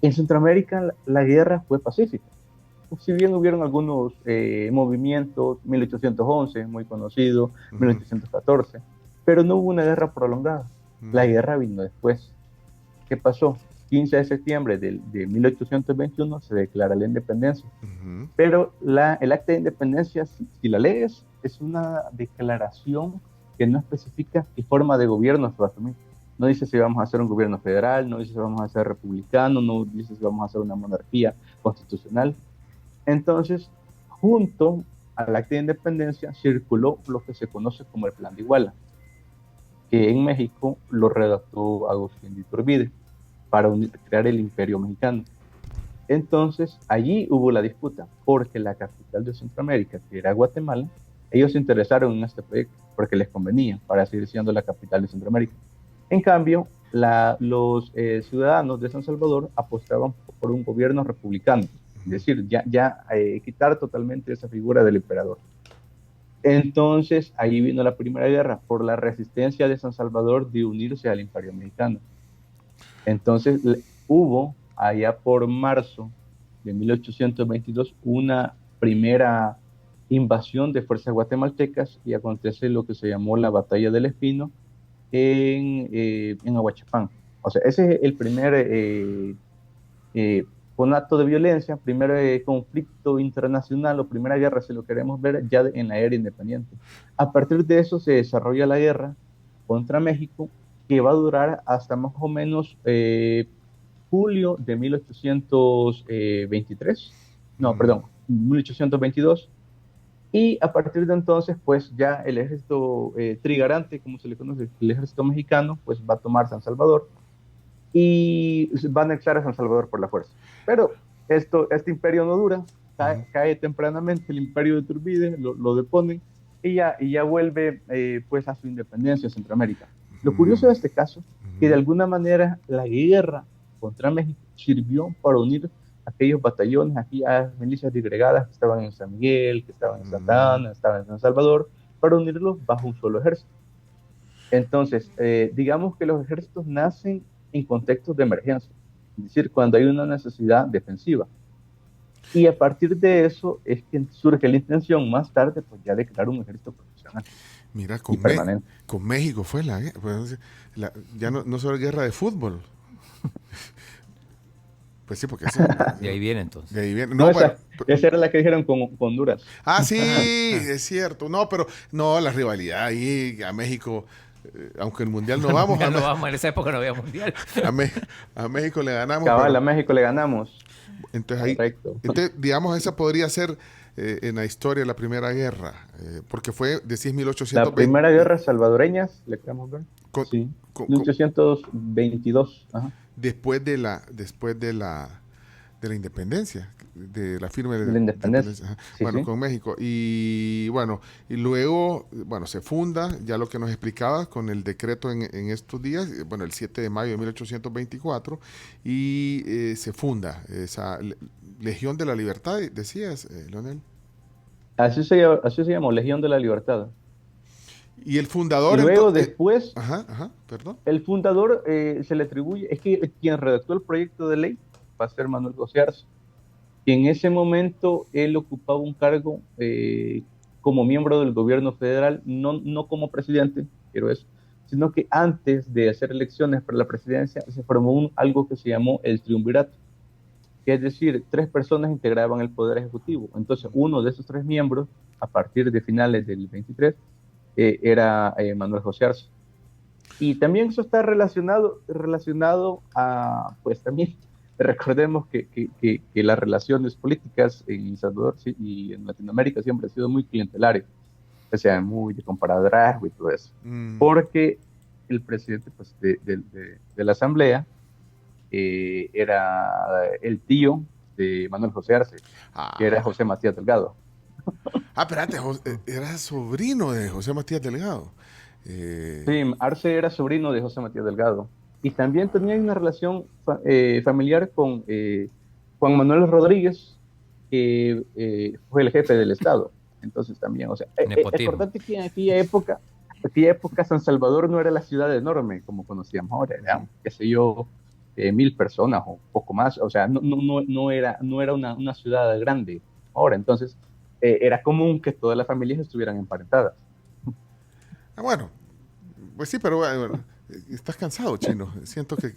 En Centroamérica la guerra fue pacífica. Si bien hubieron algunos movimientos, 1811, muy conocido, Ujú, 1814, pero no hubo una guerra prolongada. La ujú, guerra vino después. ¿Qué pasó? 15 de septiembre de 1821 se declara la independencia. ujú. Pero el acta de independencia, si la lees, es una declaración que no especifica qué forma de gobierno se va a asumir. No dice si vamos a hacer un gobierno federal, no dice si vamos a ser republicano, no dice si vamos a hacer una monarquía constitucional. Entonces, junto al acta de independencia circuló lo que se conoce como el Plan de Iguala, que en México lo redactó Agustín de Iturbide para crear el Imperio Mexicano. Entonces, allí hubo la disputa, porque la capital de Centroamérica, que era Guatemala, ellos se interesaron en este proyecto porque les convenía para seguir siendo la capital de Centroamérica. En cambio, los ciudadanos de San Salvador apostaban por un gobierno republicano, es decir, quitar totalmente esa figura del emperador. Entonces, ahí vino la Primera Guerra por la resistencia de San Salvador de unirse al Imperio Mexicano. Entonces, hubo allá por marzo de 1822 una primera invasión de fuerzas guatemaltecas y acontece lo que se llamó la Batalla del Espino en Ahuachapán. O sea, ese es el primer conato de violencia, primer conflicto internacional o primera guerra, si lo queremos ver, ya en la era independiente. A partir de eso se desarrolla la guerra contra México, que va a durar hasta más o menos julio de 1823, no, Ujú. perdón, 1822, y a partir de entonces, pues ya el ejército trigarante, como se le conoce, el ejército mexicano, pues va a tomar San Salvador y va a anexar a San Salvador por la fuerza. Pero este imperio no dura, cae tempranamente el imperio de Turbide, lo depone y ya vuelve pues a su independencia en Centroamérica. Lo curioso de este caso, que de alguna manera la guerra contra México sirvió para unir aquellos batallones, aquellas milicias disgregadas que estaban en San Miguel, que estaban en Santa Ana, estaban en San Salvador, para unirlos bajo un solo ejército. Entonces, digamos que los ejércitos nacen en contextos de emergencia, es decir, cuando hay una necesidad defensiva. Y a partir de eso es que surge la intención más tarde, pues ya de crear un ejército profesional Mira, y permanente. con México fue pues, ya no solo guerra de fútbol. Pues sí, porque eso, De ahí viene entonces. de ahí viene. No, No, bueno. esa era la que dijeron con Honduras. Ah, sí, es cierto. No, pero no, la rivalidad ahí a México, aunque el mundial no vamos, Ya no vamos, en esa época no había mundial. a, Me- a México le ganamos, Cabal, pero a México le ganamos. entonces ahí, Correcto. entonces digamos esa podría ser en la historia la primera guerra, porque fue, decís La 1820, primera guerra salvadoreña, le queremos ver. con- Sí, con- con- 1822. Ajá. después de la independencia, de la firma De de la independencia. independencia, ajá. Sí, Bueno, sí. con México. Y bueno, y luego, bueno, se funda, ya lo que nos explicaba con el decreto en estos días, bueno, el 7 de mayo de 1824, y se funda esa Legión de la Libertad, decías, Leonel. Así se llamó, Legión de la Libertad. Y el fundador, Luego, después, ajá, ajá, perdón. el fundador se le atribuye, es que quien redactó el proyecto de ley va a ser Manuel José Arce, que en ese momento él ocupaba un cargo como miembro del gobierno federal, no como presidente, pero eso, sino que antes de hacer elecciones para la presidencia se formó algo que se llamó el triunvirato, que es decir, tres personas integraban el poder ejecutivo. Entonces, uno de esos tres miembros, a partir de finales del 23, era Manuel José Arce. Y también eso está relacionado a, pues también, recordemos que las relaciones políticas en El Salvador sí, y en Latinoamérica siempre han sido muy clientelares, o sea, muy de compadrazgo y todo eso. Mm, Porque el presidente pues, de la Asamblea era el tío de Manuel José Arce, que era ah, José Matías Delgado. espérate, era sobrino de José Matías Delgado. Eh, Sí, Arce era sobrino de José Matías Delgado. Y también tenía una relación familiar con Juan Manuel Rodríguez, que fue el jefe del Estado. Entonces también, o sea, Nepotismo. acordate que en aquella época San Salvador no era la ciudad enorme como conocíamos ahora, era, qué sé yo, 1000 personas o poco más, o sea, no era una ciudad grande ahora, entonces era común que todas las familias estuvieran emparentadas. Bueno, pues sí, pero bueno, estás cansado, Chino. Siento que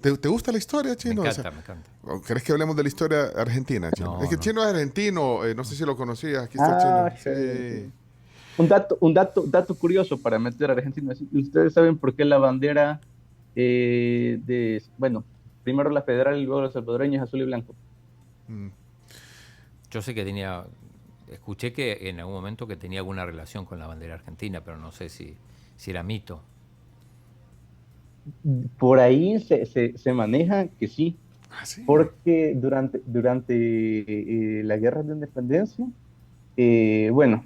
¿Te gusta la historia, Chino? Me O sea, encanta, me encanta. ¿crees que hablemos de la historia argentina, Chino? No, Es que no. Chino es argentino, no sé si lo conocías, aquí está el Chino. Ah, Sí. dato curioso para meter a Argentina. ¿Ustedes saben por qué la bandera bueno, primero la federal y luego la salvadoreña es azul y blanco? Mm. Yo sé que escuché que en algún momento que tenía alguna relación con la bandera argentina, pero no sé si era mito. Por ahí se maneja que sí, Ah, sí. porque durante la guerra de independencia, bueno,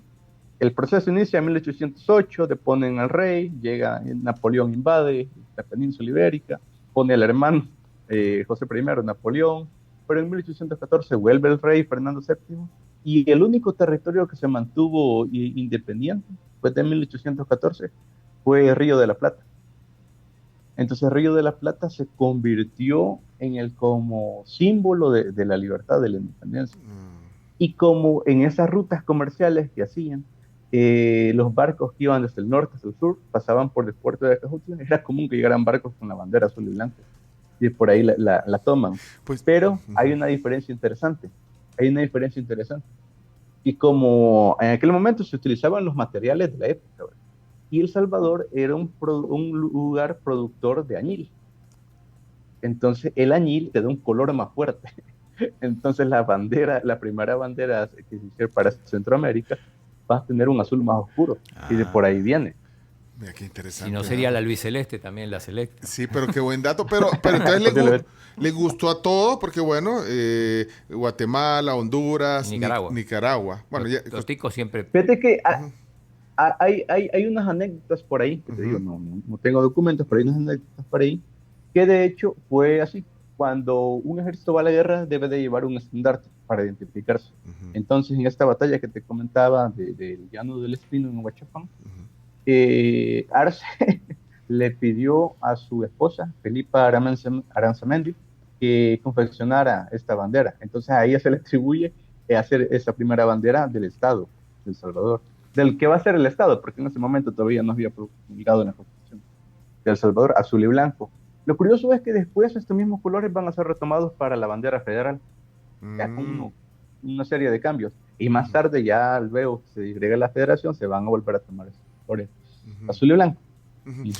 el proceso inicia en 1808, deponen al rey, llega Napoleón, invade la península ibérica, pone al hermano José I, Napoleón, pero en 1814 vuelve el rey Fernando VII y el único territorio que se mantuvo independiente después de 1814 fue Río de la Plata. Entonces Río de la Plata se convirtió en el como símbolo de la libertad, de la independencia. Mm. Y como en esas rutas comerciales que hacían, los barcos que iban desde el norte hasta el sur pasaban por el puerto de Acajutla, era común que llegaran barcos con la bandera azul y blanca, y por ahí la toman. Pues, Pero hay ujú. una diferencia interesante, hay una diferencia interesante. Y como en aquel momento se utilizaban los materiales de la época, ¿verdad? Y El Salvador era un lugar productor de añil. Entonces el añil te da un color más fuerte. Entonces la primera bandera que se hicieron para Centroamérica va a tener un azul más oscuro. Y de por ahí Ah, viene. mira qué Si no interesante. sería ¿Ah? la Luis Celeste, también la Celeste. Sí, pero qué buen dato. Pero entonces Posiblemente. le gustó a todos, porque bueno, Guatemala, Y Honduras, Nicaragua. Nicaragua. Bueno, ya, Los ticos siempre. Fíjate que ujú, hay unas anécdotas por ahí, que te digo, ujú, no tengo documentos, pero hay unas anécdotas por ahí, que de hecho fue así. Cuando un ejército va a la guerra, debe de llevar un estandarte para identificarse. ujú, Entonces, en esta batalla que te comentaba del Llano del Espino en Huachapán, Arce le pidió a su esposa, Felipa Aranzamendi, que confeccionara esta bandera. Entonces a ella se le atribuye hacer esa primera bandera del Estado, de El Salvador, del que va a ser el Estado, porque en ese momento todavía no había promulgado en la Constitución de El Salvador, azul y blanco. Lo curioso es que después estos mismos colores van a ser retomados para la bandera federal, ya con mm, una serie de cambios. Y más ujú, tarde, ya luego que se disgrega la federación, se van a volver a tomar esos colores ujú, azul y blanco. ujú. Ujú.